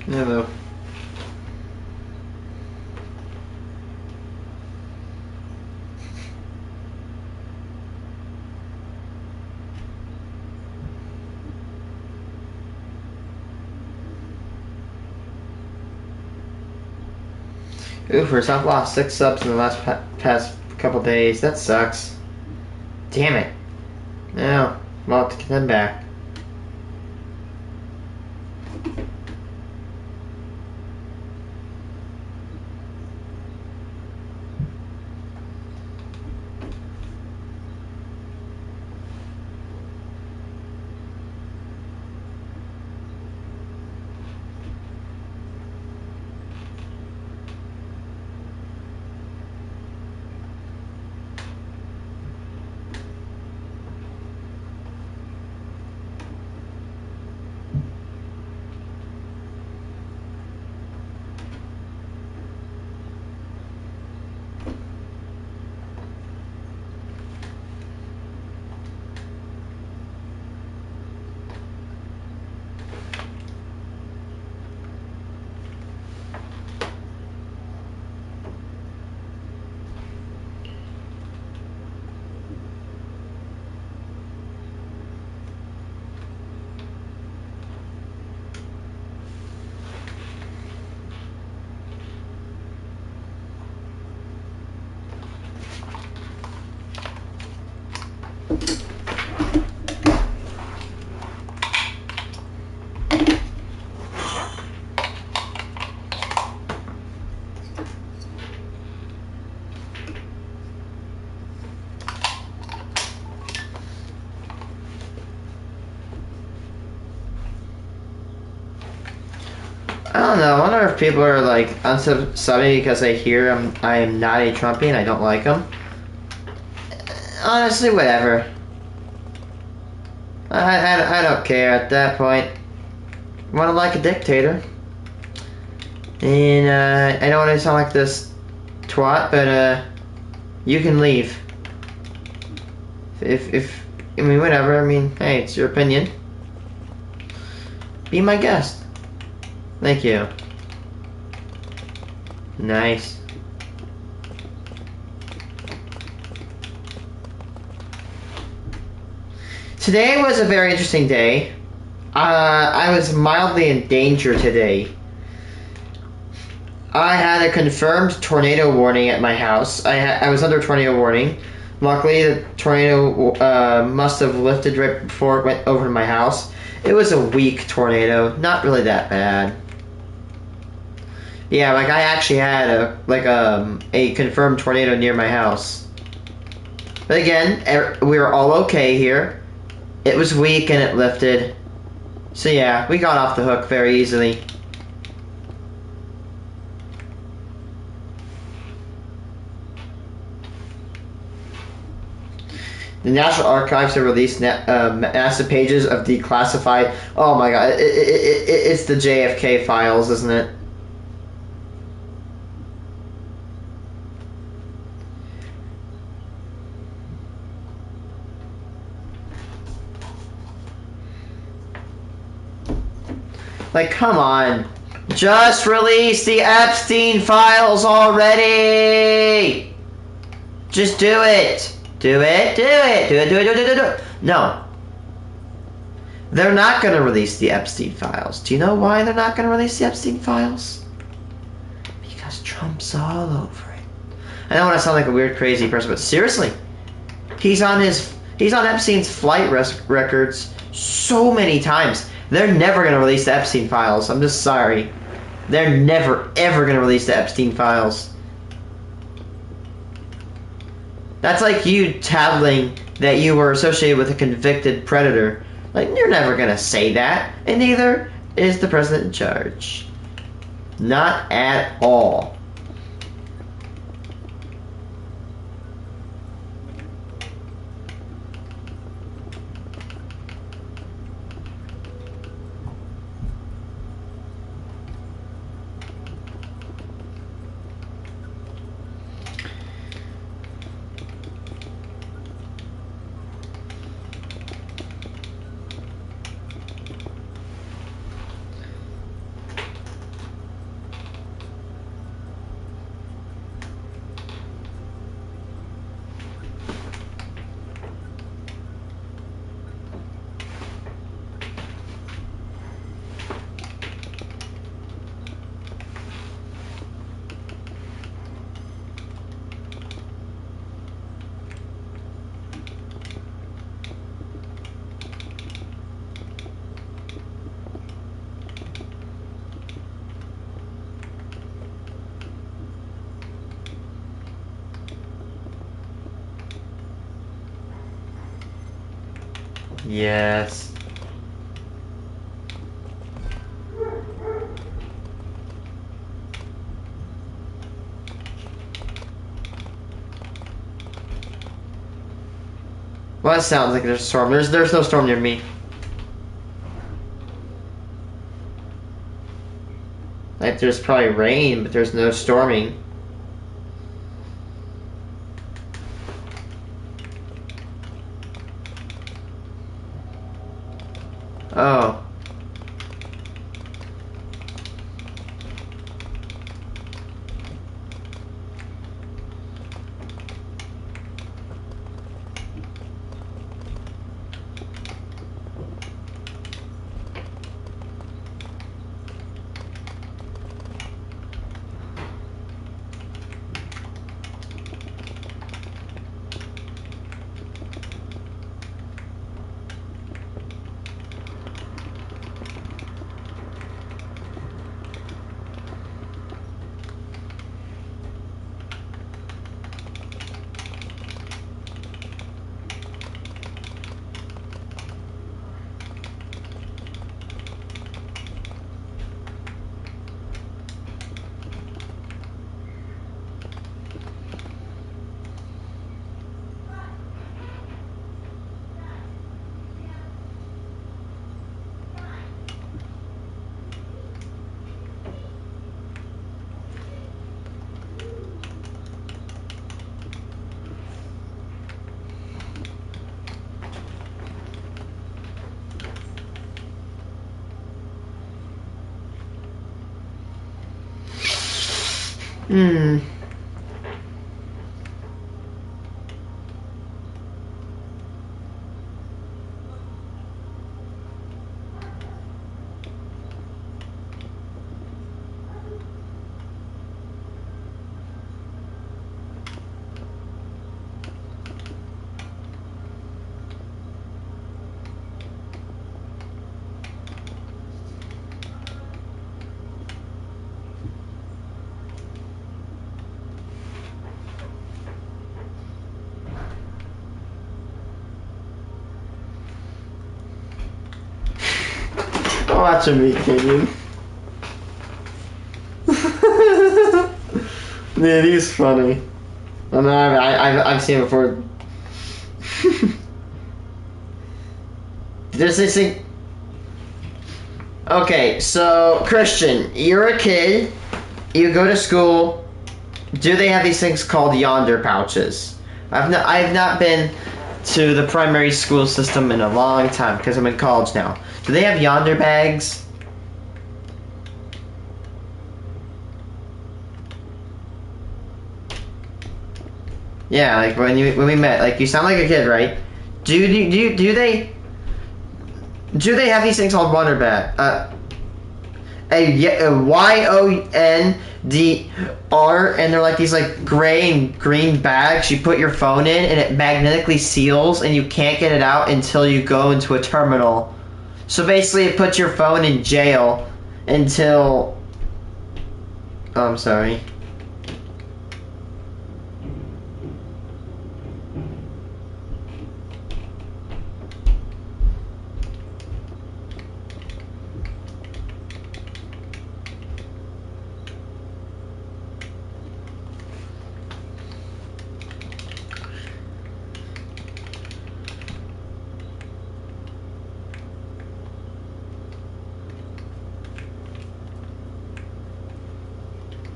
Hello. Oofers, I've lost 6 subs in the last past couple days. That sucks. Damn it. Now, well, to get them back. I don't know. I wonder if people are like unsubbing because they hear I am not a Trumpy and I don't like them. Honestly, whatever. I don't care at that point. I want to like a dictator. And I don't want to sound like this twat, but you can leave. If I mean whatever. I mean, hey, it's your opinion. Be my guest. Thank you. Nice. Today was a very interesting day. I was mildly in danger today. I had a confirmed tornado warning at my house. I was under tornado warning. Luckily, the tornado must have lifted right before it went over to my house. It was a weak tornado, not really that bad. Yeah, like I actually had a confirmed tornado near my house. But again, we were all okay here. It was weak and it lifted. So yeah, we got off the hook very easily. The National Archives have released massive pages of declassified. Oh my god, it's the JFK files, isn't it? Like, come on. Just release the Epstein files already! Just do it! Do it, do it, do it, do it, do it, do it, do it. No. They're not going to release the Epstein files. Do you know why they're not going to release the Epstein files? Because Trump's all over it. I don't want to sound like a weird, crazy person, but seriously. He's on Epstein's flight records so many times. They're never going to release the Epstein files. I'm just sorry. They're never, ever going to release the Epstein files. That's like you tattling that you were associated with a convicted predator. Like, you're never going to say that. And neither is the president in charge. Not at all. Yes. Well, that sounds like there's a storm. There's no storm near me. Like, there's probably rain, but there's no storming. Oh. Hmm. Watching me, Kenyon. Yeah, he's funny. I know, I've seen it before. Does this thing... Okay, so, Christian, you're a kid, you go to school, do they have these things called yonder pouches? I've not been to the primary school system in a long time, because I'm in college now. Do they have yonder bags? Yeah, like when we met, like you sound like a kid, right? Do they have these things called Wonder Bag? A YONDR, and they're like these like gray and green bags you put your phone in, and it magnetically seals, and you can't get it out until you go into a terminal. So basically, it puts your phone in jail until. Oh, I'm sorry.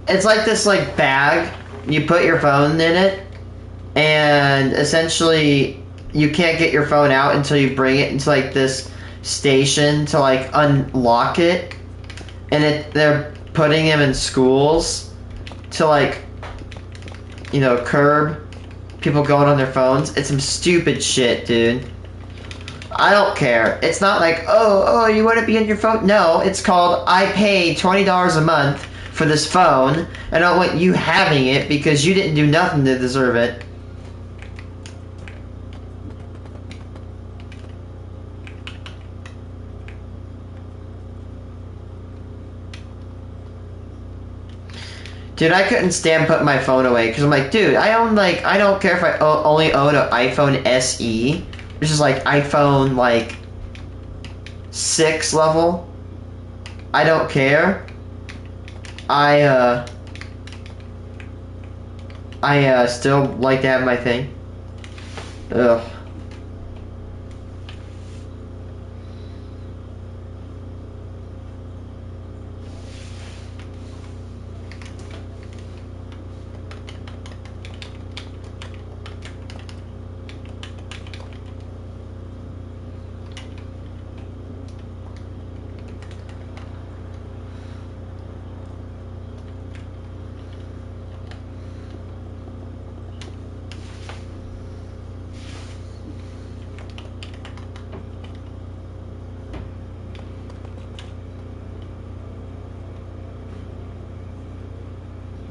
It's like this like bag. You put your phone in it, and essentially you can't get your phone out until you bring it into like this station to like unlock it. And they're putting them in schools to like, you know, curb people going on their phones. It's some stupid shit, dude. I don't care. It's not like, oh, you want to be on your phone? No, it's called, I pay $20 a month for this phone, and I don't want you having it because you didn't do nothing to deserve it. Dude, I couldn't stand putting my phone away because I'm like, dude, I don't care if I only own an iPhone SE. It's just like iPhone like 6 level. I don't care. I still like to have my thing. Ugh.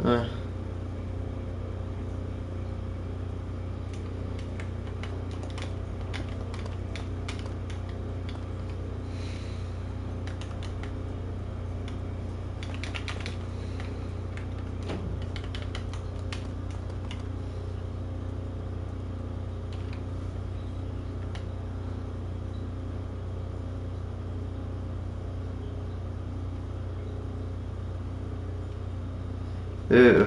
Uh. Ooh.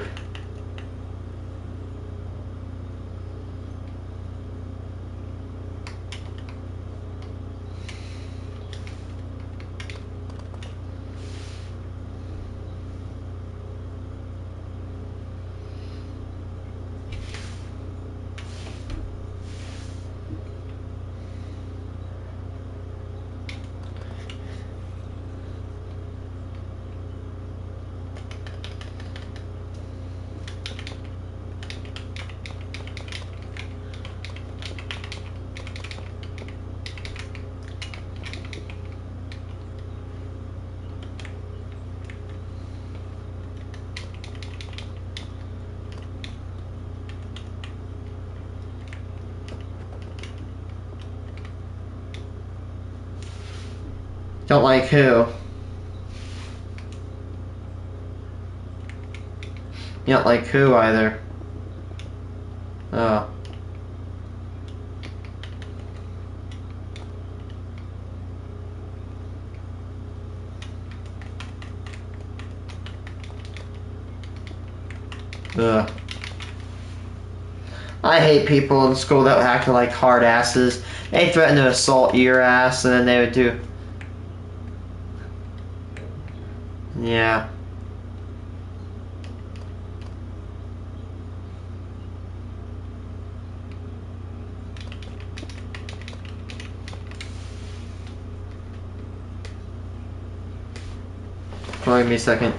Don't like who? You don't like who either. Oh. Ugh. I hate people in school that act like hard asses. They threaten to assault your ass, and then they would do. Yeah. Hold on, give me a second.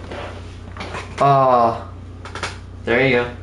Oh. There you go.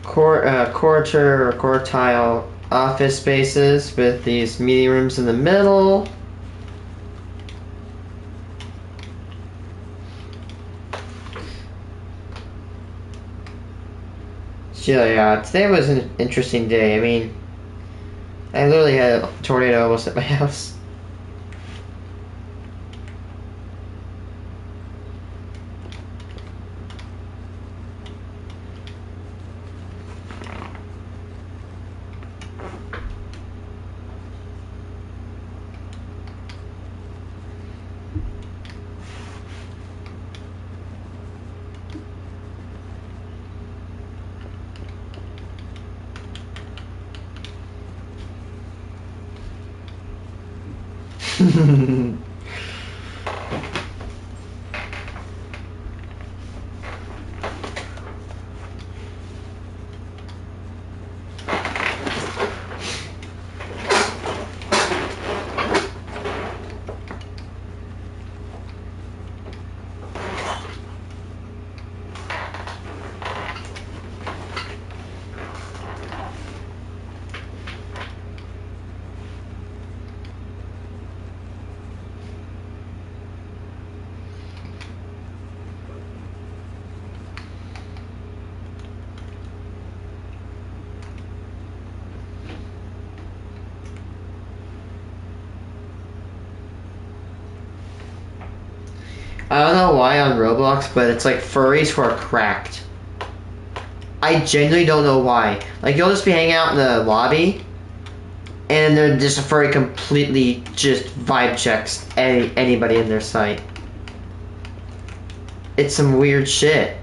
quarter or quartile office spaces with these meeting rooms in the middle. So yeah, today was an interesting day. I mean, I literally had a tornado almost at my house. I don't know why on Roblox, but it's like furries who are cracked. I genuinely don't know why. Like, you'll just be hanging out in the lobby, and they're just a furry completely just vibe checks anybody in their sight. It's some weird shit.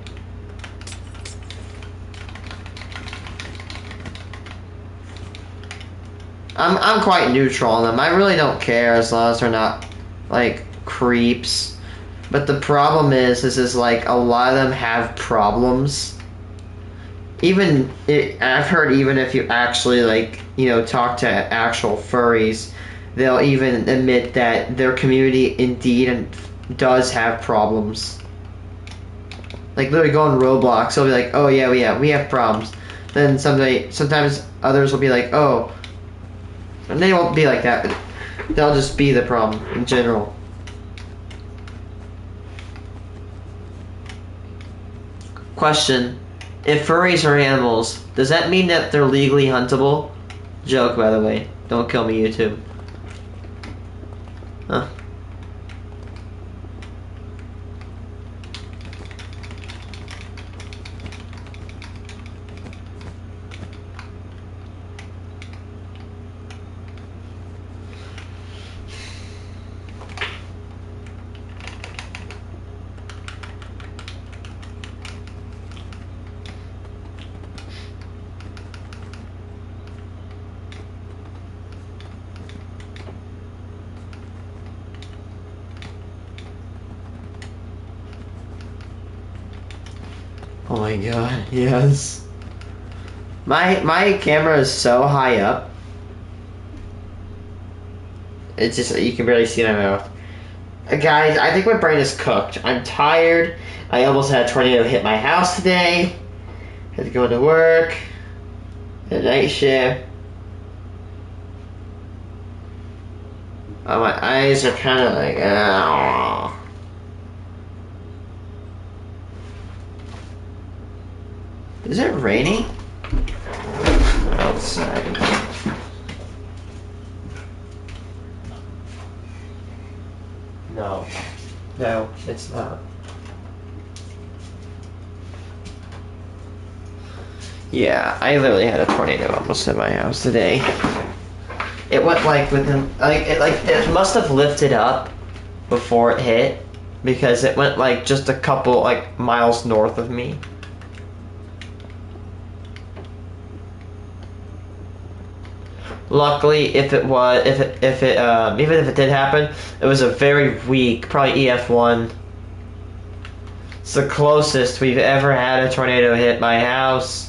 I'm quite neutral on them. I really don't care as long as they're not like creeps. But the problem is like a lot of them have problems. I've heard even if you actually like, you know, talk to actual furries, they'll even admit that their community indeed does have problems. Like literally go on Roblox, they'll be like, oh yeah, we have problems. Then sometimes others will be like, oh, and they won't be like that. They'll just be the problem in general. Question. If furries are animals, does that mean that they're legally huntable? Joke, by the way. Don't kill me, YouTube. Huh. Oh my god, yes. My camera is so high up. It's just, you can barely see my mouth. Guys, I think my brain is cooked. I'm tired. I almost had a tornado hit my house today. Had to go to work. The night shift. Oh, my eyes are kind of like, oh. Is it raining? Outside. No. No, it's not. Yeah, I literally had a tornado almost hit my house today. It went like within, it must have lifted up before it hit, because it went like just a couple like miles north of me. Luckily, even if it did happen, it was a very weak, probably EF1. It's the closest we've ever had a tornado hit my house.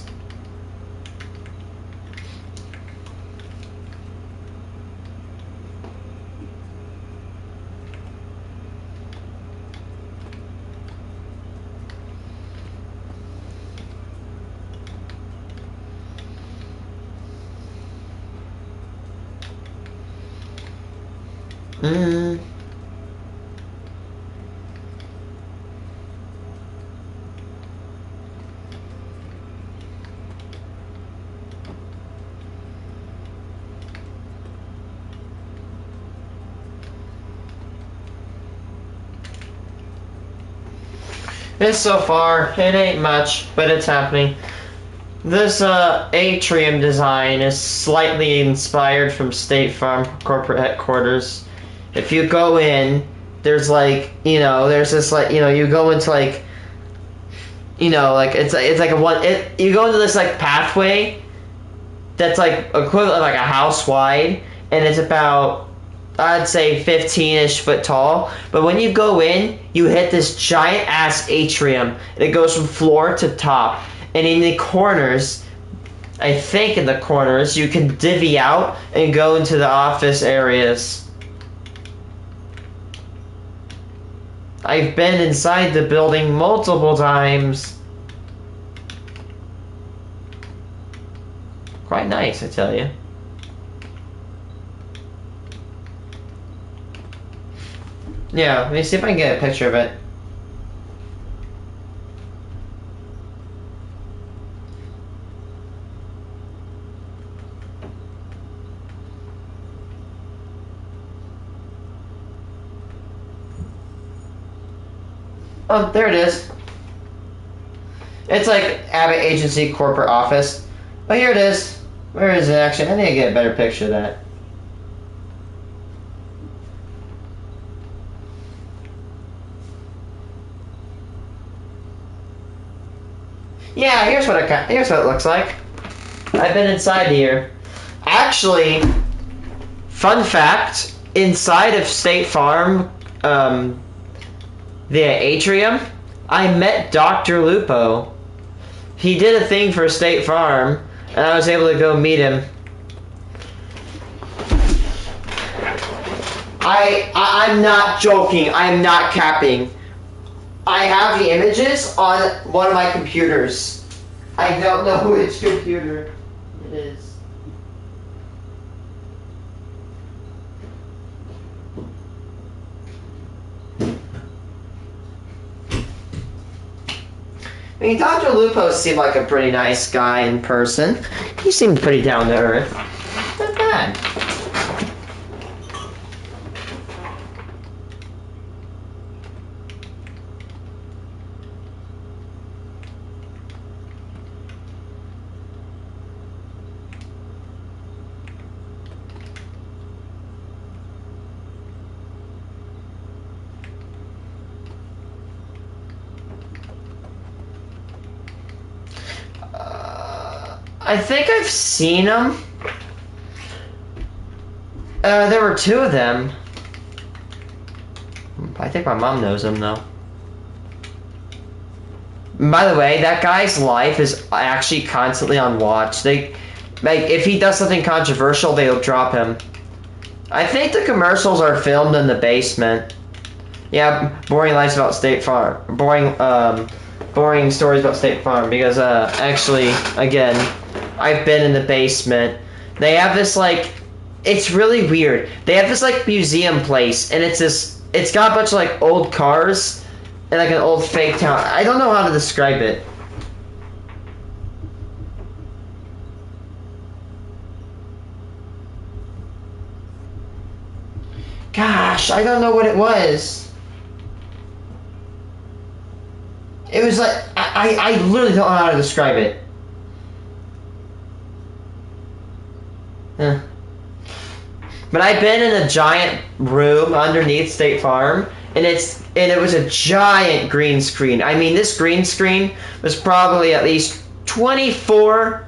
Mm. It's so far, it ain't much, but it's happening. This atrium design is slightly inspired from State Farm corporate headquarters. If you go in, there's like, there's this like, you go into like, like it's like you go into this like pathway that's like equivalent of like a house wide, and it's about, I'd say, 15-ish foot tall. But when you go in, you hit this giant ass atrium. It goes from floor to top. And in the corners, I think in the corners, you can divvy out and go into the office areas. I've been inside the building multiple times. Quite nice, I tell you. Yeah, let me see if I can get a picture of it. Oh, there it is. It's like Abbott Agency corporate office. Oh, here it is. Where is it actually? I need to get a better picture of that. Yeah, here's what it looks like. I've been inside here. Actually, fun fact, inside of State Farm, the atrium, I met Dr. Lupo. He did a thing for State Farm, and I was able to go meet him. I'm not joking. I'm not capping. I have the images on one of my computers. I don't know which computer it is. I mean, Dr. Lupo seemed like a pretty nice guy in person. He seemed pretty down to earth. Not bad. I think I've seen them. There were two of them. I think my mom knows them, though. By the way, that guy's life is actually constantly on watch. If he does something controversial, they'll drop him. I think the commercials are filmed in the basement. Yeah, boring lives about State Farm. Boring stories about State Farm, because, actually, again, I've been in the basement. They have this, like, it's really weird. They have this, like, museum place, and it's got a bunch of, like, old cars, and, like, an old fake town. I don't know how to describe it. Gosh, I don't know what it was. It was like, I literally don't know how to describe it. But I've been in a giant room underneath State Farm, and it was a giant green screen. I mean, this green screen was probably at least 24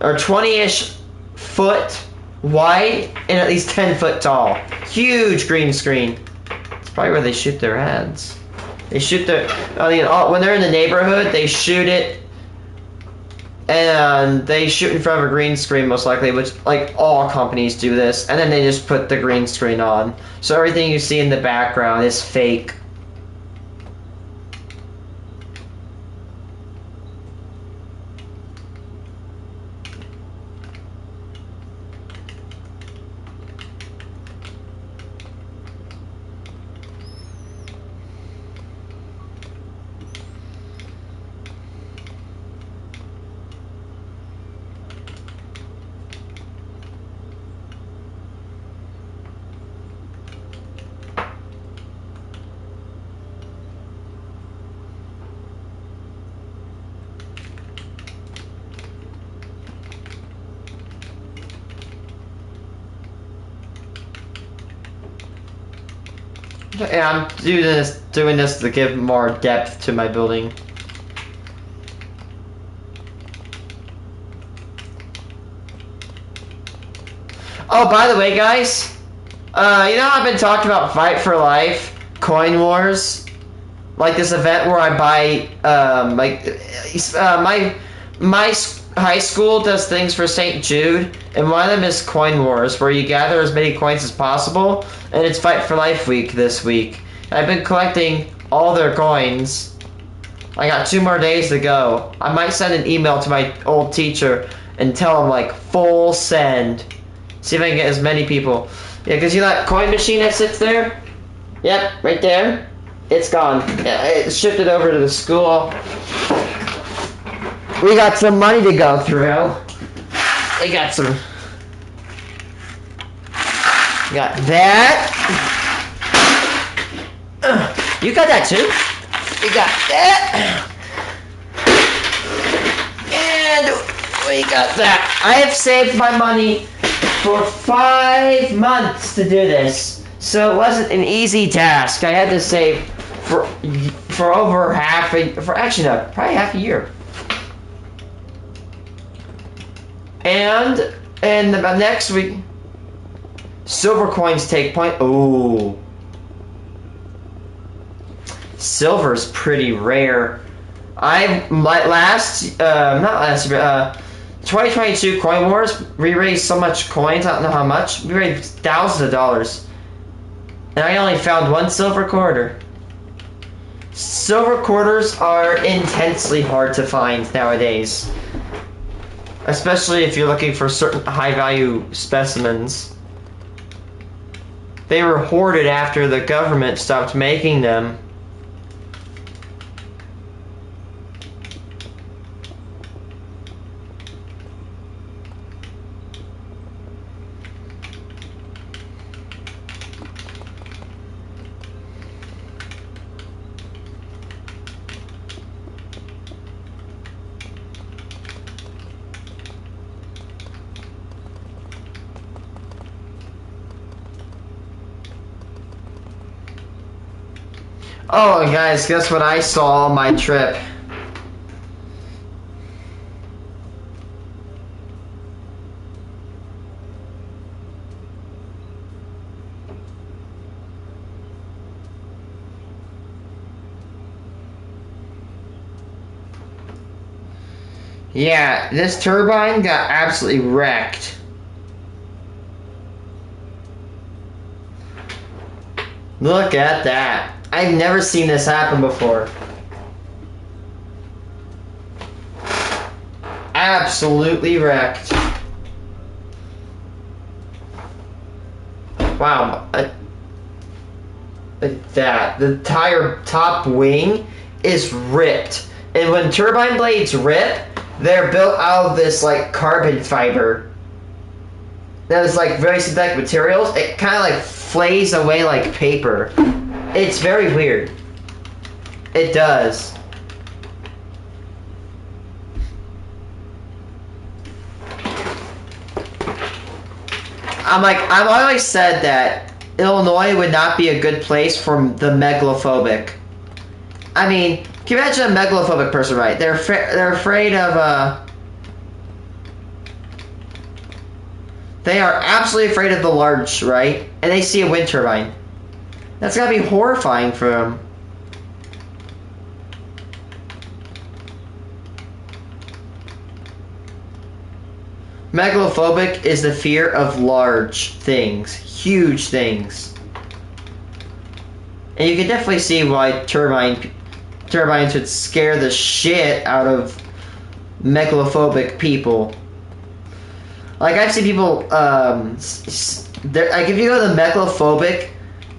or 20-ish foot wide and at least 10 foot tall. Huge green screen. It's probably where they shoot their ads. They shoot when they're in the neighborhood, they shoot it. And they shoot in front of a green screen, most likely, which, like, all companies do this. And then they just put the green screen on. So everything you see in the background is fake. Yeah, I'm doing this to give more depth to my building. Oh, by the way, guys, you know I've been talking about Fight for Life, Coin Wars, like this event where I buy, my high school does things for St. Jude, and one of them is Coin Wars, where you gather as many coins as possible, and it's Fight for Life week this week. I've been collecting all their coins. I got 2 more days to go. I might send an email to my old teacher and tell him, like, full send. See if I can get as many people. Yeah, because you know that coin machine that sits there? Yep, right there. It's gone. Yeah, it shifted over to the school. We got some money to go through. We got some. Got that. You got that too? We got that. And we got that. I have saved my money for 5 months to do this. So it wasn't an easy task. I had to save for over probably half a year. And the next week, silver coins take point. Ooh, silver's pretty rare. Not last year. 2022 Coin Wars. We raised so much coins. I don't know how much. We raised thousands of dollars, and I only found 1 silver quarter. Silver quarters are intensely hard to find nowadays. Especially if you're looking for certain high-value specimens. They were hoarded after the government stopped making them. Oh, guys, guess what I saw on my trip? Yeah, this turbine got absolutely wrecked. Look at that. I've never seen this happen before. Absolutely wrecked. Wow. That. The tire top wing is ripped. And when turbine blades rip, they're built out of this like carbon fiber. That is like very synthetic materials. It kind of like flays away like paper. It's very weird. It does. I've always said that Illinois would not be a good place for the megalophobic. I mean, can you imagine a megalophobic person, right? They're afraid of, they are absolutely afraid of the large, right? And they see a wind turbine. That's gotta be horrifying for them. Megalophobic is the fear of large things, huge things. And you can definitely see why turbines would scare the shit out of megalophobic people. Like, I've seen people, like, if you go to the megalophobic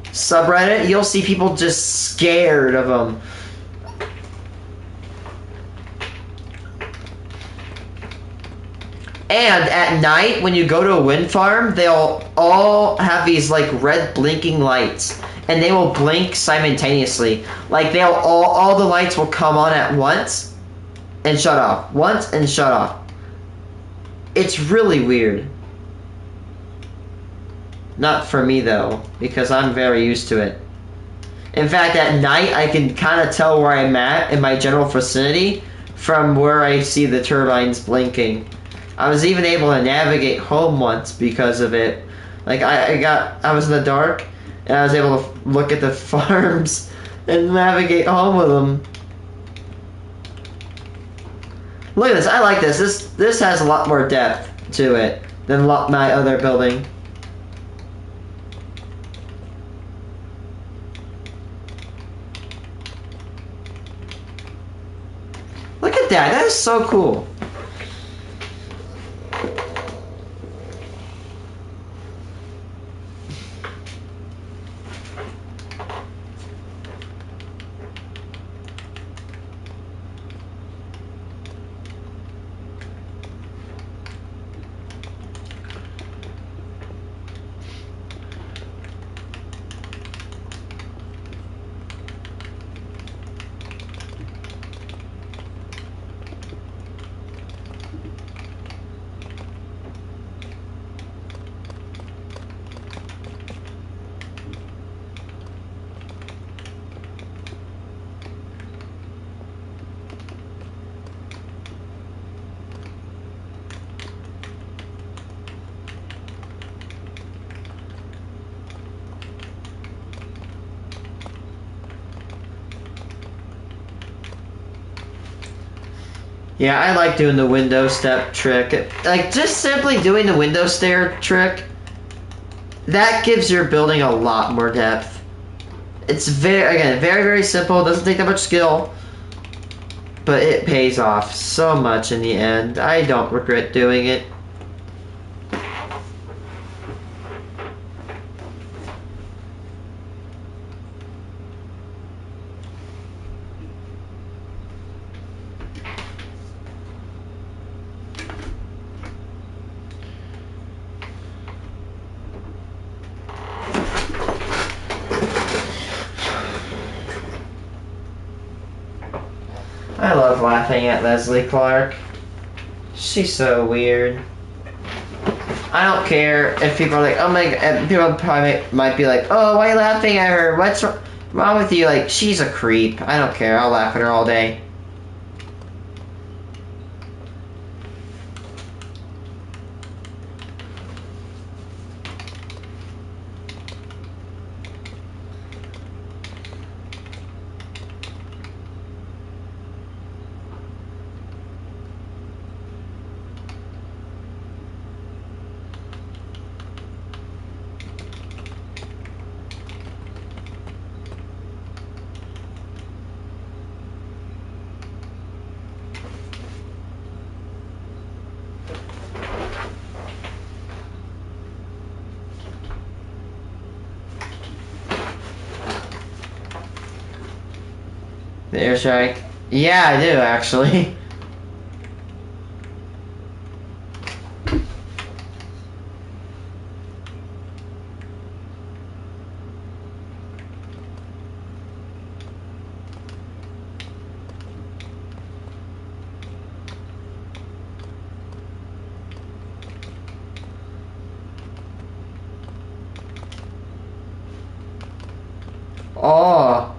subreddit, you'll see people just scared of them. And at night, when you go to a wind farm, they'll all have these, like, red blinking lights. And they will blink simultaneously. Like, all the lights will come on at once and shut off. Once and shut off. It's really weird. Not for me, though, because I'm very used to it. In fact, at night, I can kind of tell where I'm at in my general vicinity from where I see the turbines blinking. I was even able to navigate home once because of it. Like, I was in the dark, and I was able to look at the farms and navigate home with them. Look at this, I like this. This has a lot more depth to it than my other building. Look at that, that is so cool. Yeah, I like doing the window step trick. Like, just simply doing the window stair trick, that gives your building a lot more depth. It's very, very simple. It doesn't take that much skill, but it pays off so much in the end. I don't regret doing it. I love laughing at Leslie Clark. She's so weird. I don't care if people are like, oh my god, people probably might be like, oh, why are you laughing at her? What's wrong with you? Like, she's a creep. I don't care. I'll laugh at her all day. The airstrike. Yeah, I do, actually. Oh.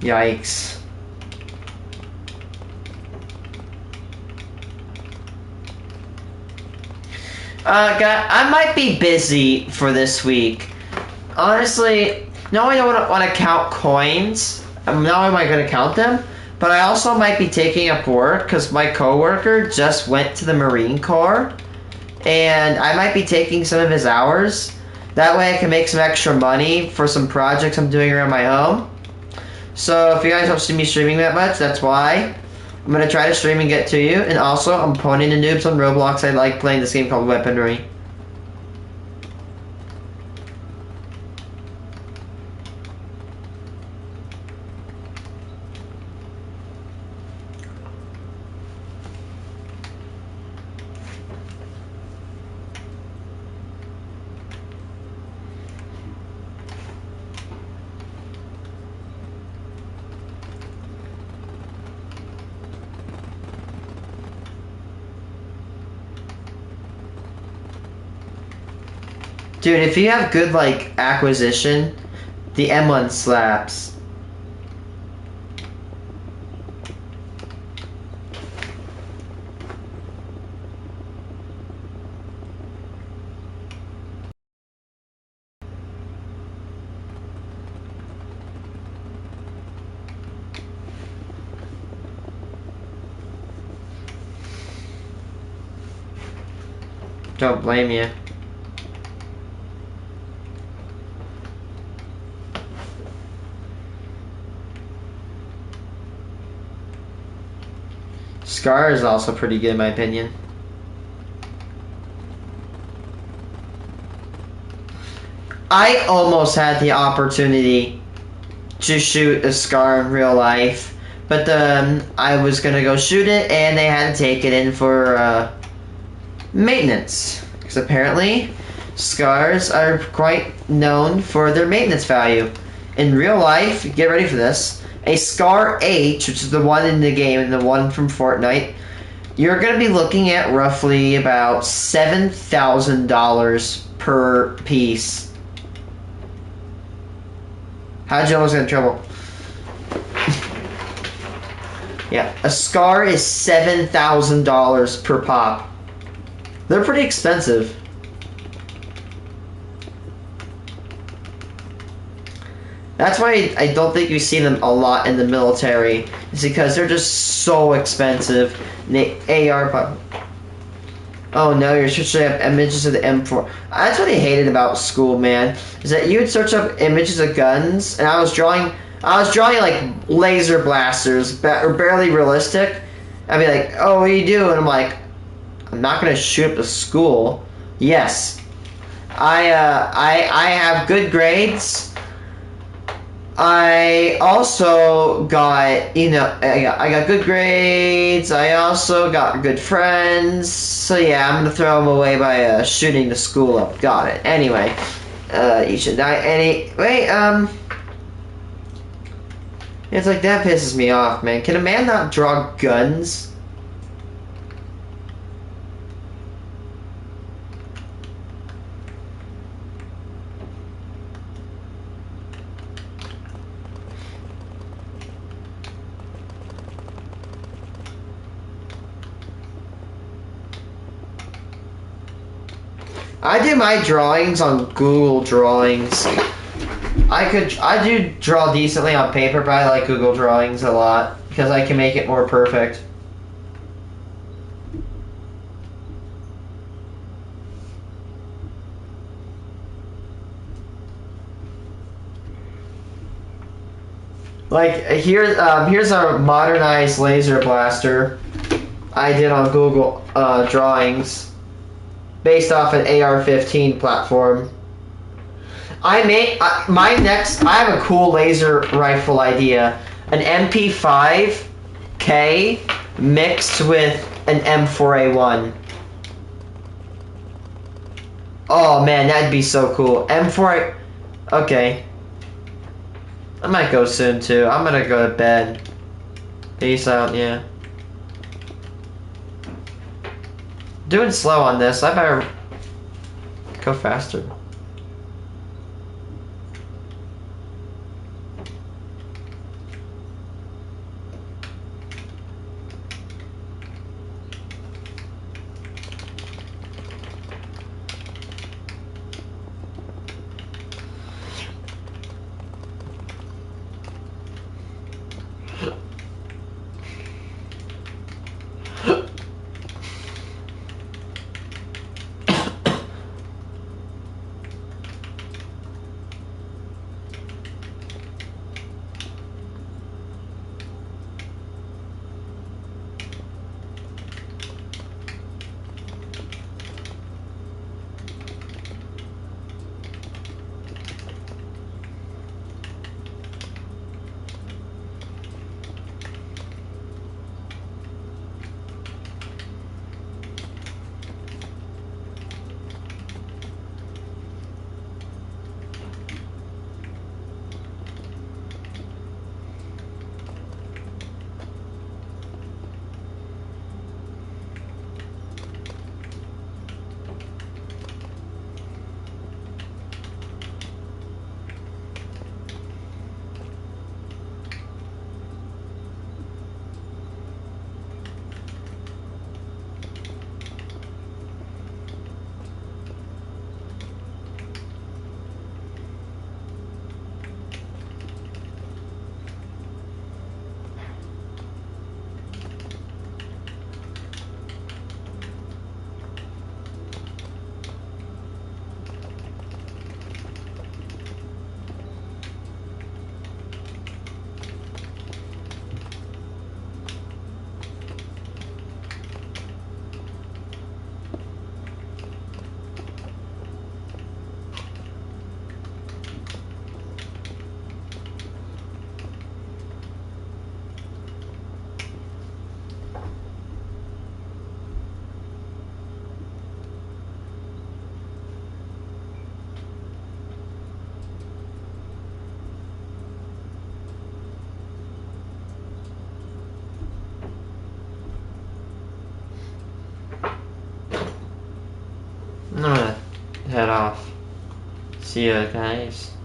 Yikes. God, I might be busy for this week. Honestly, not only do I want to count coins, not only am I going to count them, but I also might be taking up work because my coworker just went to the Marine Corps, and I might be taking some of his hours. That way I can make some extra money for some projects I'm doing around my home. So if you guys don't see me streaming that much, that's why. I'm going to try to stream and get to you. And also, I'm pointing to noobs on Roblox. I like playing this game called Weaponry. Dude, if you have good, like, acquisition, the M1 slaps. Don't blame you. Scar is also pretty good in my opinion. I almost had the opportunity to shoot a Scar in real life, but I was gonna go shoot it and they had to take it in for maintenance. Because apparently, Scars are quite known for their maintenance value. In real life, get ready for this, a Scar H, which is the one in the game and the one from Fortnite, you're going to be looking at roughly about $7,000 per piece. How'd you almost get in trouble? Yeah, a Scar is $7,000 per pop. They're pretty expensive. That's why I don't think you see them a lot in the military. It's because they're just so expensive. And the AR pop. Oh no, you're searching up images of the M4. That's what I hated about school, man. Is that you would search up images of guns, and I was drawing like laser blasters, barely realistic. I'd be like, oh, what are you doing? I'm like, I'm not gonna shoot up the school. Yes, I have good grades. I also got, I got good grades. I also got good friends. So yeah, I'm gonna throw them away by shooting the school up. Got it. Anyway, you should die. It's like that pisses me off, man. Can a man not draw guns? I do my drawings on Google Drawings. I do draw decently on paper, but I like Google Drawings a lot because I can make it more perfect. Like here's a modernized laser blaster I did on Google Drawings. Based off an AR-15 platform. I have a cool laser rifle idea. An MP5K mixed with an M4A1. Oh man, that'd be so cool. M4A... Okay. I might go soon too. I'm gonna go to bed. Peace out, yeah. Doing slow on this. I better go faster. head off. See ya, guys.